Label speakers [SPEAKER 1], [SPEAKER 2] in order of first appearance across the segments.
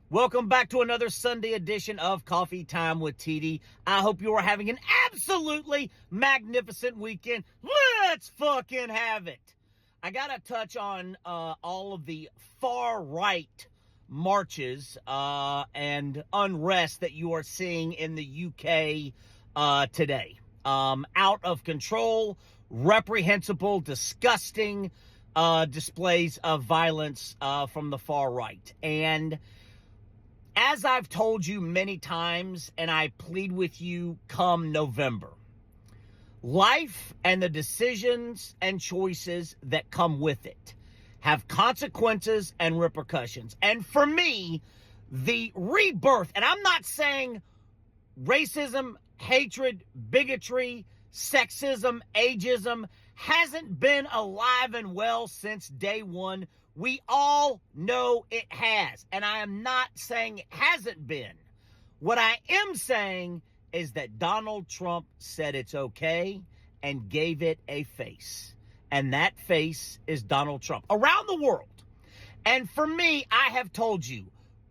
[SPEAKER 1] Welcome back to another Sunday edition of Coffee Time with TD. I hope you are having an absolutely magnificent weekend. Let's fucking have it. I gotta touch on all of the far right marches and unrest that you are seeing in the UK today. Out of control, reprehensible, disgusting displays of violence from the far right. And as I've told you many times, and I plead with you come November, life and the decisions and choices that come with it have consequences and repercussions. And for me, the rebirth, and I'm not saying racism, hatred, bigotry, sexism, ageism hasn't been alive and well since day one. We all know it has. And I am not saying it hasn't been. What I am saying is that Donald Trump said it's okay and gave it a face. And that face is Donald Trump around the world. And for me, I have told you,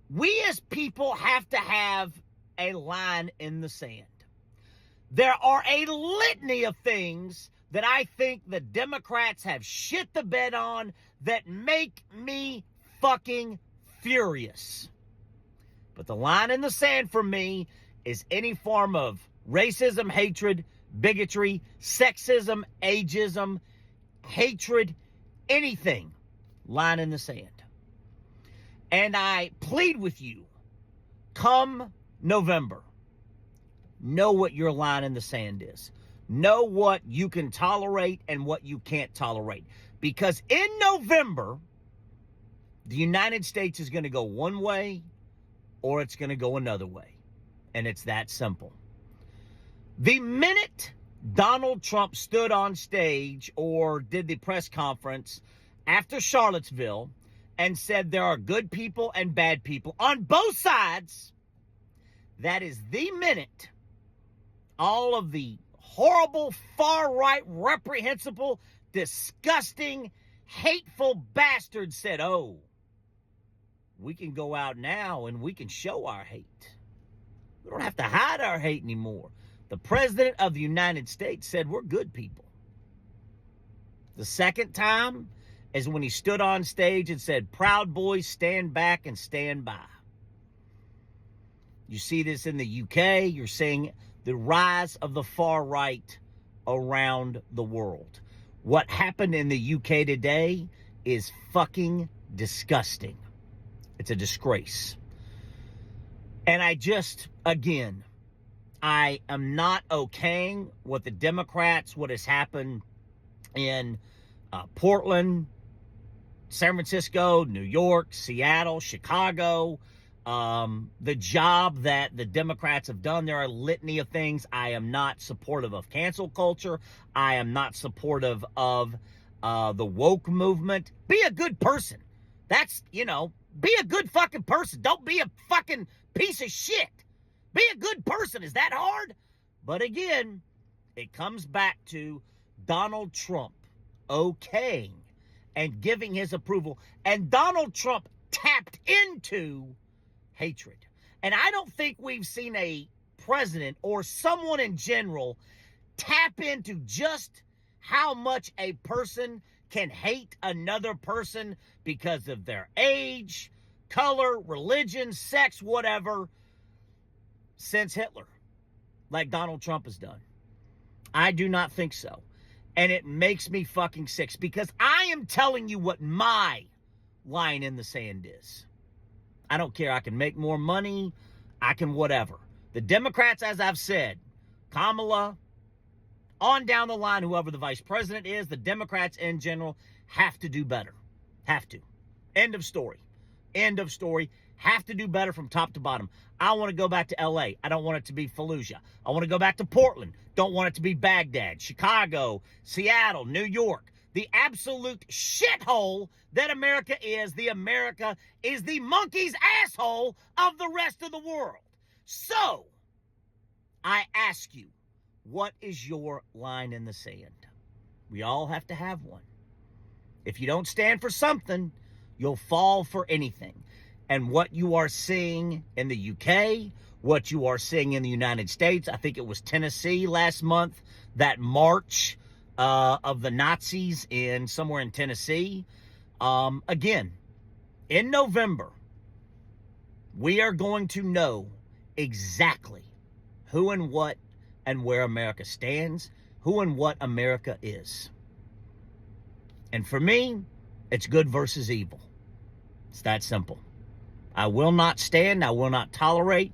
[SPEAKER 1] we as people have to have a line in the sand. There are a litany of things that I think the Democrats have shit the bed on that make me fucking furious. But the line in the sand for me is any form of racism, hatred, bigotry, sexism, ageism, hatred, anything. Line in the sand. And I plead with you, come November, know what your line in the sand is. Know what you can tolerate and what you can't tolerate. Because in November, the United States is going to go one way or it's going to go another way. And it's that simple. The minute Donald Trump stood on stage or did the press conference after Charlottesville and said there are good people and bad people on both sides, that is the minute all of the horrible, far-right, reprehensible, disgusting, hateful bastards said, oh, we can go out now and we can show our hate. We don't have to hide our hate anymore. The President of the United States said we're good people. The second time is when he stood on stage and said, Proud Boys, stand back and stand by. You see this in the UK. You're seeing the rise of the far right around the world. What happened in the UK today is fucking disgusting. It's a disgrace. And I am not okaying what the Democrats, what has happened in Portland, San Francisco, New York, Seattle, Chicago, the job that the Democrats have done. There are a litany of things. I am not supportive of cancel culture. I am not supportive of the woke movement. Be a good person. That's, be a good fucking person. Don't be a fucking piece of shit. Be a good person. Is that hard? But again, it comes back to Donald Trump okaying and giving his approval. And Donald Trump tapped into hatred. And I don't think we've seen a president or someone in general tap into just how much a person can hate another person because of their age, color, religion, sex, whatever, since Hitler, like Donald Trump has done. I do not think so. And it makes me fucking sick because I am telling you what my line in the sand is. I don't care. I can make more money. I can whatever. The Democrats, as I've said, Kamala, on down the line, whoever the vice president is, the Democrats in general have to do better. Have to. End of story. End of story. Have to do better from top to bottom. I want to go back to LA. I don't want it to be Fallujah. I want to go back to Portland. Don't want it to be Baghdad, Chicago, Seattle, New York. The absolute shithole that America is. America is the monkey's asshole of the rest of the world. So, I ask you, what is your line in the sand? We all have to have one. If you don't stand for something, you'll fall for anything. And what you are seeing in the UK, what you are seeing in the United States, I think it was Tennessee last month, that march of the Nazis in somewhere in Tennessee. Again, in November, we are going to know exactly who and what and where America stands, who and what America is. And for me, it's good versus evil. It's that simple. I will not stand, I will not tolerate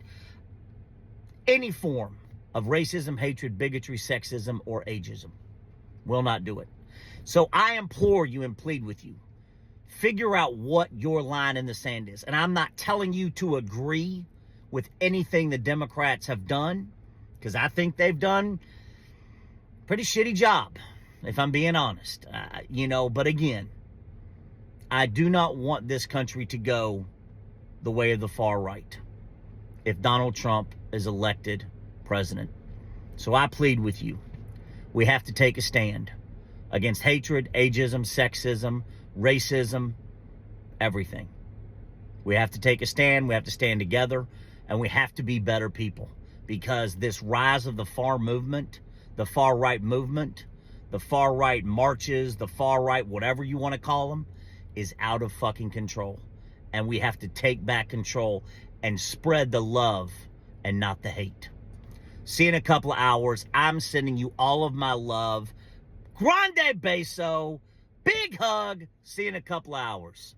[SPEAKER 1] any form of racism, hatred, bigotry, sexism, or ageism. Will not do it. So I implore you and plead with you, figure out what your line in the sand is. And I'm not telling you to agree with anything the Democrats have done, because I think they've done a pretty shitty job, if I'm being honest. But again, I do not want this country to go the way of the far right if Donald Trump is elected president. So I plead with you. We have to take a stand against hatred, ageism, sexism, racism, everything. We have to take a stand. We have to stand together, and we have to be better people, because this rise of the far movement, the far right movement, the far right marches, the far right, whatever you want to call them, is out of fucking control. And we have to take back control and spread the love and not the hate. See you in a couple of hours. I'm sending you all of my love. Grande beso. Big hug. See you in a couple of hours.